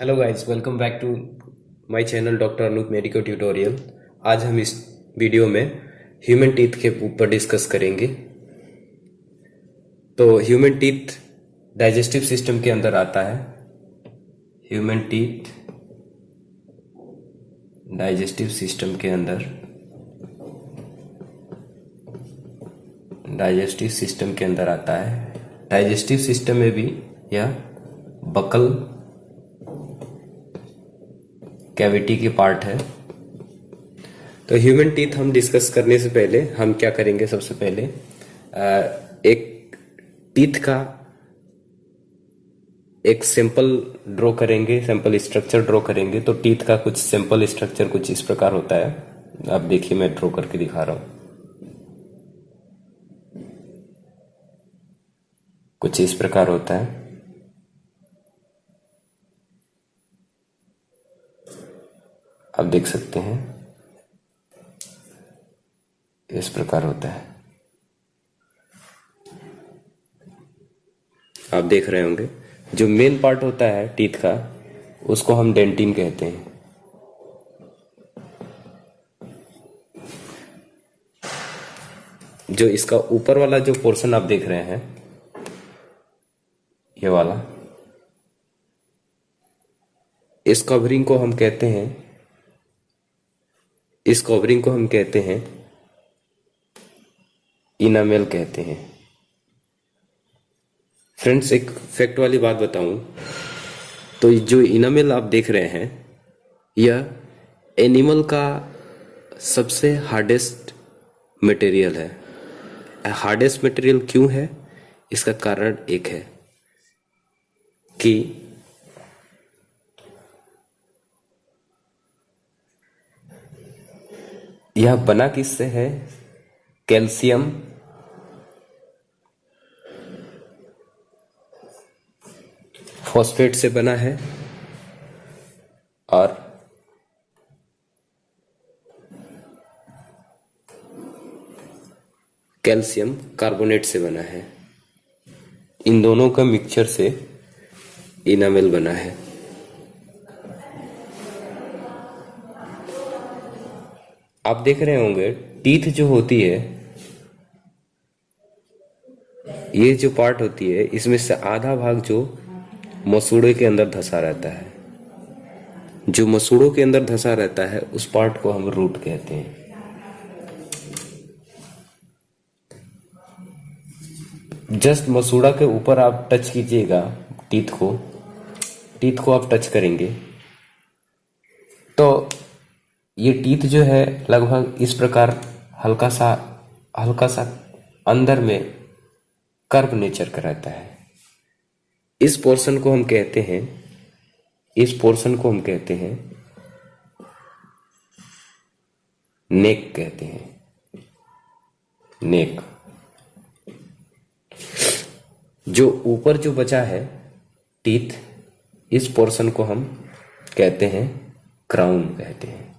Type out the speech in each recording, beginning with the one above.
Hello guys, welcome back to my channel doctor Anoop medico tutorial. आज हम इस video में ह्यूमन टीथ के ऊपर डिस्कस करेंगे। तो ह्यूमन टीथ डाइजेस्टिव सिस्टम के अंदर आता है। ह्यूमन टीथ डाइजेस्टिव सिस्टम के अंदर आता है। डाइजेस्टिव सिस्टम में भी यह बकल कैविटी की पार्ट है। तो ह्यूमन टीथ हम डिस्कस करने से पहले हम क्या करेंगे, सबसे पहले एक टीथ का एक सैंपल ड्रॉ करेंगे, सैंपल स्ट्रक्चर ड्रॉ करेंगे। तो टीथ का कुछ सैंपल स्ट्रक्चर कुछ इस प्रकार होता है। आप देखिए, मैं ड्रॉ करके दिखा रहा हूं। कुछ इस प्रकार होता है। आप देख सकते हैं, इस प्रकार होता है। आप देख रहे होंगे, जो मेन पार्ट होता है टीथ का उसको हम डेंटिन कहते हैं। जो इसका ऊपर वाला जो पोर्शन आप देख रहे हैं, ये वाला, इस कवरिंग को हम कहते हैं इनामेल कहते हैं। फ्रेंड्स, एक फैक्ट वाली बात बताऊं तो जो इनामेल आप देख रहे हैं, यह एनिमल का सबसे हार्डेस्ट मटेरियल है। हार्डेस्ट मटेरियल क्यों है? इसका कारण एक है कि यह बना किससे है? कैल्शियम फॉस्फेट से बना है और कैल्शियम कार्बोनेट से बना है। इन दोनों का मिक्सचर से इनामेल बना है। आप देख रहे होंगे, टीथ जो होती है, ये जो पार्ट होती है, इसमें से आधा भाग जो मसूड़े के अंदर धंसा रहता है। जो मसूड़ों के अंदर धंसा रहता है उस पार्ट को हम रूट कहते हैं। जस्ट मसूड़ा के ऊपर आप टच कीजिएगा, टीथ को आप टच करेंगे तो ये टीथ जो है लगभग इस प्रकार हल्का सा अंदर में कर्व नेचर का रहता है। इस पोर्शन को हम कहते हैं नेक कहते हैं। नेक। जो ऊपर जो बचा है टीथ, इस पोर्शन को हम कहते हैं क्राउन कहते हैं।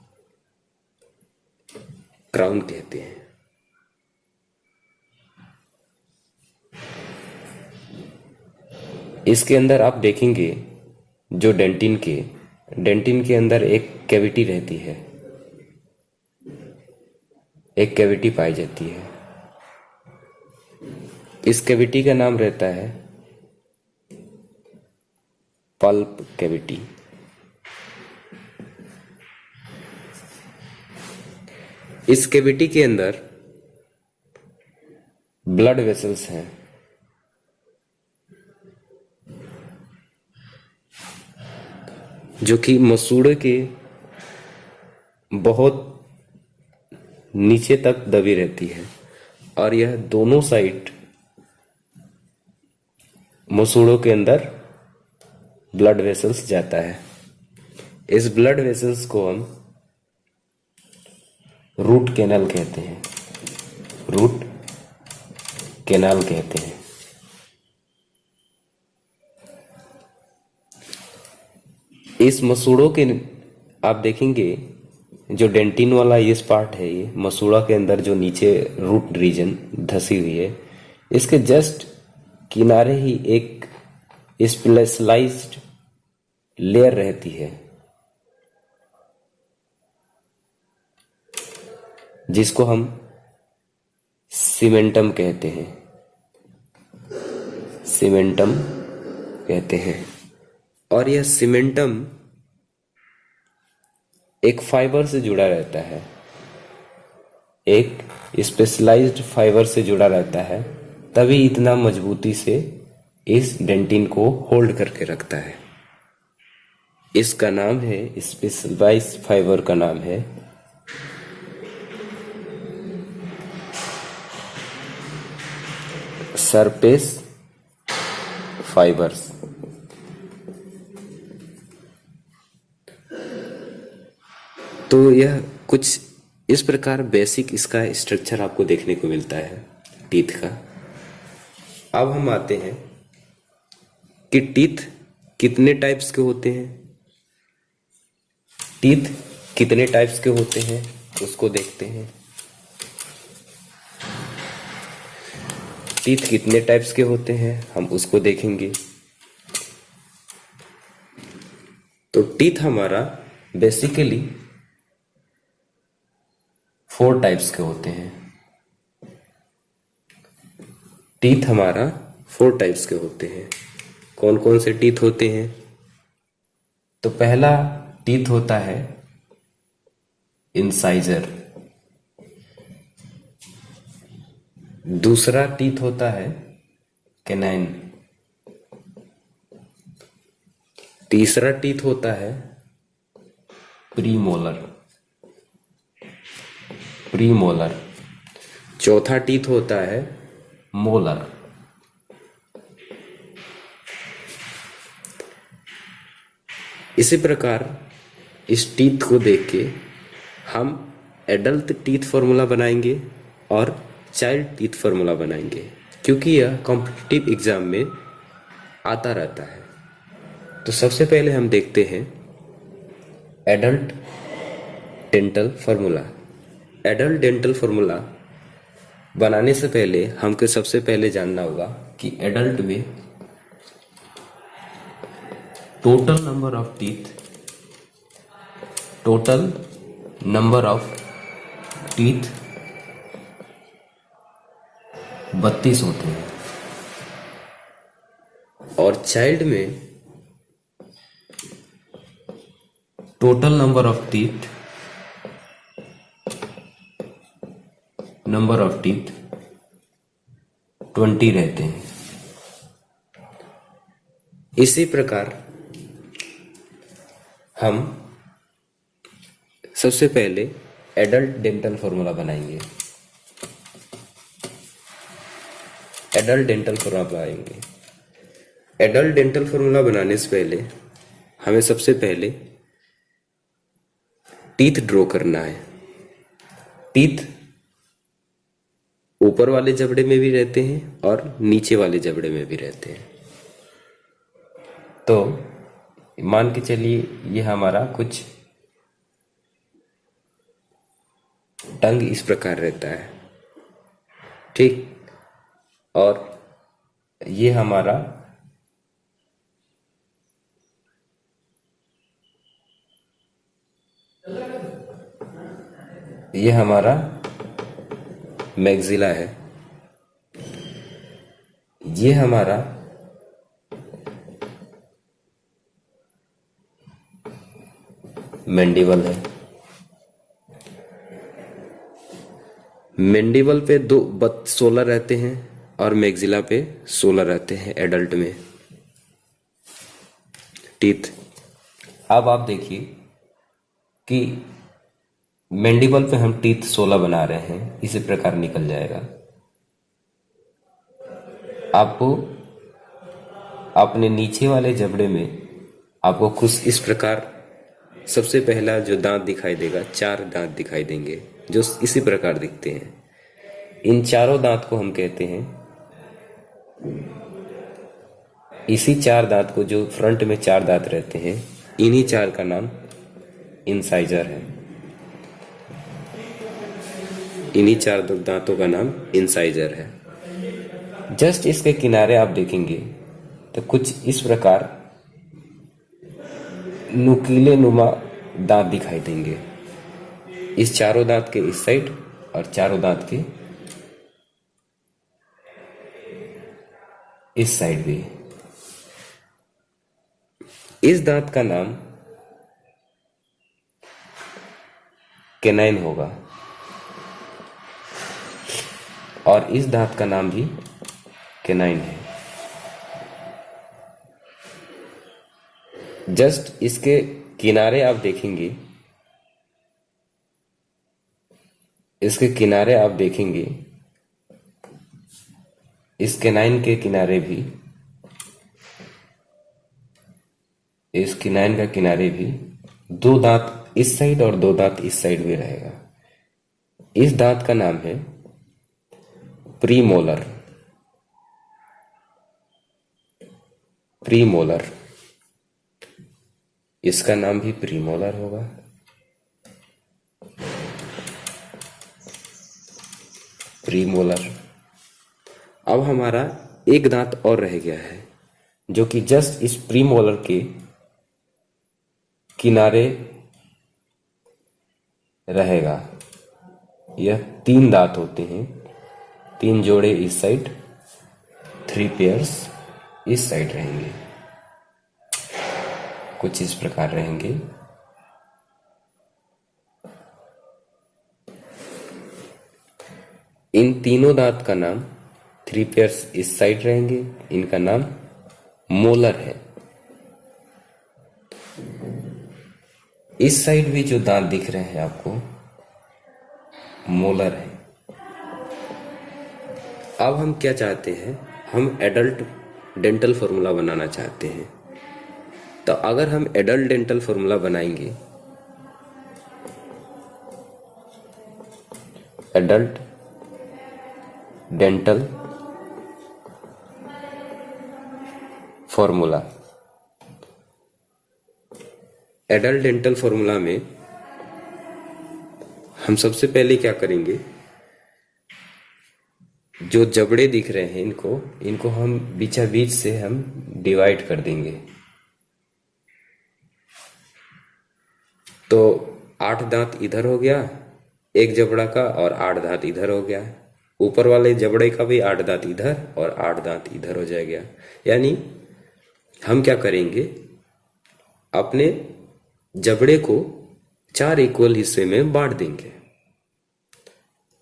इसके अंदर आप देखेंगे, जो डेंटिन के अंदर एक कैविटी रहती है, एक कैविटी पाई जाती है। इस कैविटी का नाम रहता है पल्प कैविटी। इस कैविटी के अंदर ब्लड वेसल्स हैं। जो कि मसूड़े के बहुत नीचे तक दबी रहती है और यह दोनों साइड मसूड़ों के अंदर ब्लड वेसल्स जाता है। इस ब्लड वेसल्स को हम रूट कैनाल कहते हैं। इस मसूड़ों के आप देखेंगे, जो डेंटिन वाला ये पार्ट है, ये मसूड़ा के अंदर जो नीचे रूट रीजन धसी हुई है, इसके जस्ट किनारे ही एक स्पेशलाइज्ड लेयर रहती है जिसको हम सीमेंटम कहते हैं, सीमेंटम कहते हैं। और यह सीमेंटम एक फाइबर से जुड़ा रहता है, एक स्पेशलाइज्ड फाइबर से जुड़ा रहता है, तभी इतना मजबूती से इस डेंटिन को होल्ड करके रखता है। इसका नाम है, स्पेशलाइज्ड फाइबर का नाम है सरफेस फाइबर्स। तो यह कुछ इस प्रकार बेसिक इसका स्ट्रक्चर आपको देखने को मिलता है टीथ का। अब हम आते हैं कि टीथ कितने टाइप्स के होते हैं। टीथ कितने टाइप्स के होते हैं उसको देखते हैं। टीथ कितने टाइप्स के होते हैं हम उसको देखेंगे। तो टीथ हमारा बेसिकली 4 टाइप्स के होते हैं। टीथ हमारा 4 टाइप्स के होते हैं। कौन कौन से टीथ होते हैं? तो पहला टीथ होता है इंसाइजर, दूसरा टीथ होता है कैनाइन, तीसरा टीथ होता है प्रीमोलर, प्रीमोलर, चौथा टीथ होता है मोलर। इसी प्रकार इस टीथ को देख के हम एडल्ट टीथ फॉर्मूला बनाएंगे और चाइल्ड टीथ फॉर्मूला बनाएंगे, क्योंकि यह कॉम्पिटिटिव एग्जाम में आता रहता है। तो सबसे पहले हम देखते हैं adult dental formula. Adult dental formula बनाने से पहले हमको सबसे पहले जानना होगा कि एडल्ट में total number of teeth, total number of teeth 32 होते हैं, और चाइल्ड में total number of teeth, number of teeth 20 रहते हैं। इसी प्रकार हम सबसे पहले एडल्ट डेंटल फॉर्मूला बनाएंगे। एडल्ट डेंटल फॉर्मूला बनाएंगे। एडल्ट डेंटल फॉर्मूला बनाने से पहले हमें सबसे पहले टीथ ड्रॉ करना है। टीथ ऊपर वाले जबड़े में भी रहते हैं और नीचे वाले जबड़े में भी रहते हैं। तो मान के चलिए ये हमारा कुछ टंग इस प्रकार रहता है, ठीक, और ये हमारा मैक्सिला है, ये हमारा मैंडिबल है। मैंडिबल पे 16 रहते हैं और मैक्सिला पे 16 रहते हैं एडल्ट में टीथ। अब आप देखिए कि मैंडिबल पे हम टीथ 16 बना रहे हैं, इसी प्रकार निकल जाएगा। आपको अपने नीचे वाले जबड़े में आपको कुछ इस प्रकार सबसे पहला जो दांत दिखाई देगा, 4 दांत दिखाई देंगे जो इसी प्रकार दिखते हैं। इन चारों दांत को हम कहते हैं, इसी 4 दांत को, जो फ्रंट में 4 दांत रहते हैं, इन्हीं 4 का नाम इंसाइजर है। इन्हीं 4 दांतों का नाम इंसाइजर है। जस्ट इसके किनारे आप देखेंगे तो कुछ इस प्रकार नुकीले नुमा दांत दिखाई देंगे, इस चारों दांत के इस साइड और चारों दांत के इस साइड भी। इस दांत का नाम केनाइन होगा और इस दांत का नाम भी केनाइन है। जस्ट इसके किनारे आप देखेंगे, इसके किनारे आप देखेंगे, इस केनाइन के किनारे भी, इस केनाइन का किनारे भी दो दांत इस साइड और दो दांत इस साइड भी रहेगा। इस दांत का नाम है प्रीमोलर। प्रीमोलर, इसका नाम भी प्रीमोलर होगा। प्रीमोलर। अब हमारा एक दांत और रह गया है जो कि जस्ट इस प्रीमोलर के किनारे रहेगा। यह तीन दांत होते हैं, तीन जोड़े इस साइड, 3 पेयर्स इस साइड रहेंगे, कुछ इस प्रकार रहेंगे। इन तीनों दांत का नाम, 3 पेयर्स इस साइड रहेंगे, इनका नाम मोलर है। इस साइड भी जो दांत दिख रहे हैं आपको, मोलर है। अब हम क्या चाहते हैं, हम एडल्ट डेंटल फॉर्मूला बनाना चाहते हैं। तो अगर हम एडल्ट डेंटल फॉर्मूला बनाएंगे, adult dental formula, adult dental formula में हम सबसे पहले क्या करेंगे, जो जबड़े दिख रहे हैं इनको हम बीचा बीच से हम डिवाइड कर देंगे। तो 8 दांत इधर हो गया एक जबड़ा का और 8 दांत इधर हो गया। ऊपर वाले जबड़े का भी 8 दांत इधर और 8 दांत इधर हो जाएगा। यानी हम क्या करेंगे, अपने जबड़े को 4 इक्वल हिस्से में बांट देंगे।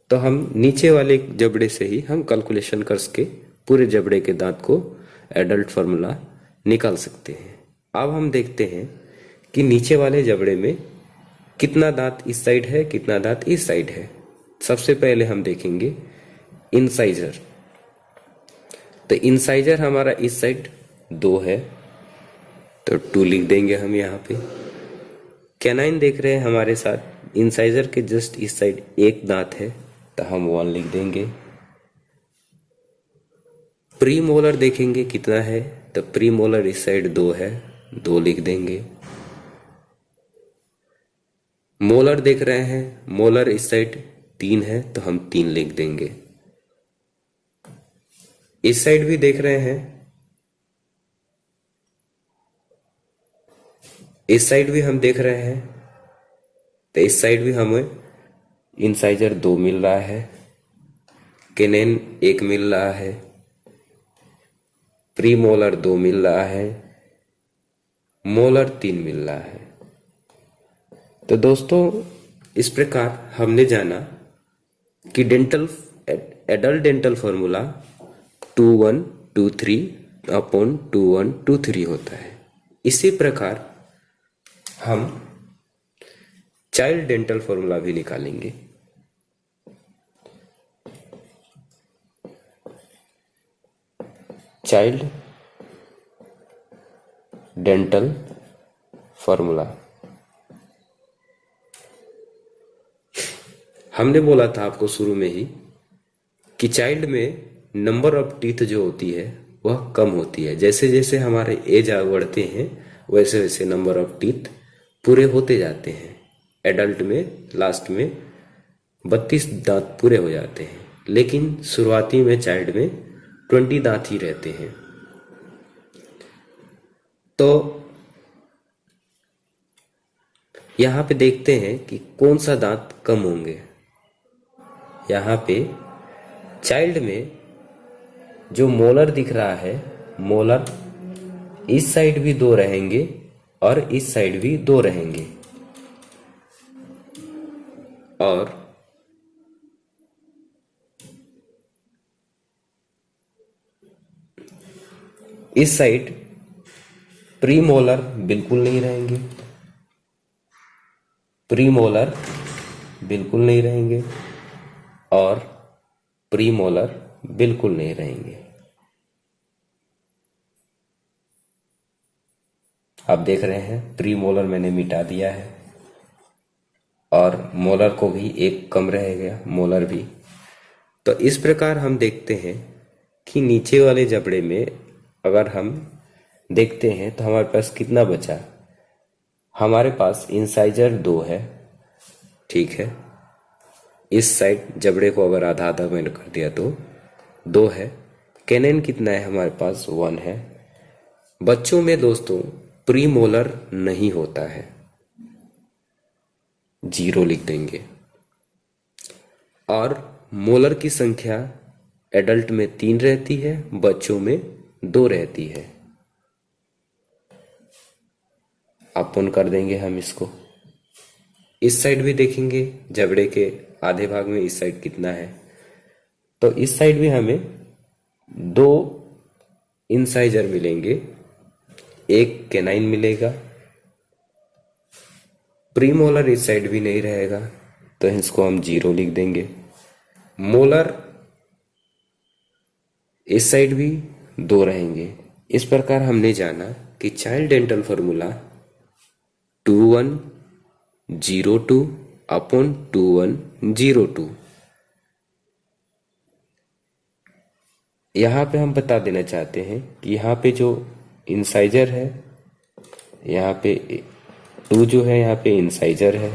तो हम नीचे वाले जबड़े से ही हम कैलकुलेशन करके पूरे जबड़े के दांत को एडल्ट फॉर्मूला निकाल सकते हैं। अब हम देखते हैं कि नीचे वाले जबड़े में कितना दांत इस साइड है, कितना दांत इस साइड है। सबसे पहले हम देखेंगे इंसाइजर। तो इंसाइजर हमारा इस साइड 2 है, तो 2 लिख देंगे हम यहाँ पे। कैनाइन देख रहे हैं हमारे साथ, इंसाइजर के जस्ट इस साइड 1 दांत है, तो हम 1 लिख देंगे। प्रीमोलर देखेंगे कितना है, तो प्रीमोलर इस साइड 2 है, 2 लिख देंगे। मोलर देख रहे हैं, मोलर इस साइड 3 है, तो हम 3 लिख देंगे। इस साइड भी देख रहे हैं, इस साइड भी हम देख रहे हैं, तो इस साइड भी हमें इंसाइजर 2 मिल रहा है, केनेन 1 मिल रहा है, प्रीमोलर 2 मिल रहा है, मोलर 3 मिल रहा है। तो दोस्तों, इस प्रकार हमने जाना कि एडल्ट डेंटल फॉर्मूला 2123/2123 होता है। इसी प्रकार हम चाइल्ड डेंटल फॉर्मूला भी निकालेंगे। चाइल्ड डेंटल फॉर्मूला, हमने बोला था आपको शुरू में ही कि चाइल्ड में नंबर ऑफ टीथ जो होती है वह कम होती है। जैसे जैसे हमारे एज बढ़ते हैं वैसे वैसे नंबर ऑफ टीथ पूरे होते जाते हैं। एडल्ट में लास्ट में 32 दांत पूरे हो जाते हैं, लेकिन शुरुआती में चाइल्ड में 20 दांत ही रहते हैं। तो यहाँ पे देखते हैं कि कौन सा दांत कम होंगे। यहाँ पे चाइल्ड में जो मोलर दिख रहा है, मोलर इस साइड भी 2 रहेंगे और इस साइड भी 2 रहेंगे, और इस साइड प्रीमोलर बिल्कुल नहीं रहेंगे, प्रीमोलर बिल्कुल नहीं रहेंगे और प्रीमोलर बिल्कुल नहीं रहेंगे। आप देख रहे हैं प्रीमोलर मैंने मिटा दिया है और मोलर को भी एक कम रह गया, मोलर भी। तो इस प्रकार हम देखते हैं कि नीचे वाले जबड़े में अगर हम देखते हैं तो हमारे पास कितना बचा। हमारे पास इंसाइजर 2 है, ठीक है। इस साइड जबड़े को अगर आधा आधा मैंने कर दिया तो 2 है। कैनन कितना है हमारे पास, 1 है। बच्चों में दोस्तों प्रीमोलर नहीं होता है, 0 लिख देंगे। और मोलर की संख्या एडल्ट में 3 रहती है, बच्चों में 2 रहती है। अपन कर देंगे हम इसको। इस साइड भी देखेंगे जबड़े के आधे भाग में इस साइड कितना है, तो इस साइड भी हमें 2 इंसाइजर मिलेंगे, 1 कैनाइन मिलेगा। प्रीमोलर इस साइड भी नहीं रहेगा तो इसको हम 0 लिख देंगे। मोलर इस साइड भी 2 रहेंगे। इस प्रकार हमने जाना कि चाइल्ड डेंटल फॉर्मूला 2102 अपॉन 2102। यहाँ पे हम बता देना चाहते हैं कि यहाँ पे जो इंसाइजर है, यहाँ पे 2 जो है यहाँ पे इंसाइजर है,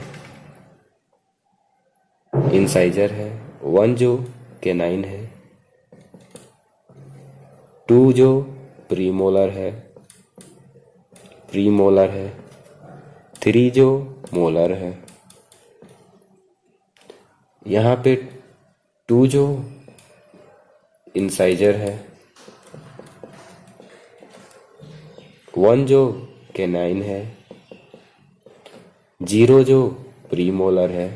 1 जो कैनाइन है, 2 जो प्रीमोलर है, 3 जो मोलर है। यहाँ पे 2 जो इंसाइजर है, 1 जो कैनाइन है, 0 जो प्रीमोलर है,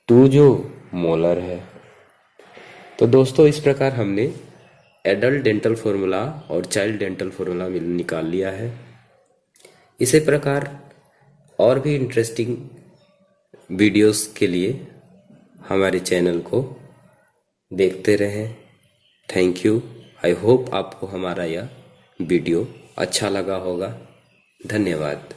2 जो मोलर है। तो दोस्तों इस प्रकार हमने एडल्ट डेंटल फॉर्मूला और चाइल्ड डेंटल फॉर्मूला निकाल लिया है। इसी प्रकार और भी इंटरेस्टिंग वीडियोस के लिए हमारे चैनल को देखते रहें। Thank you. आई होप आपको हमारा यह वीडियो अच्छा लगा होगा। धन्यवाद।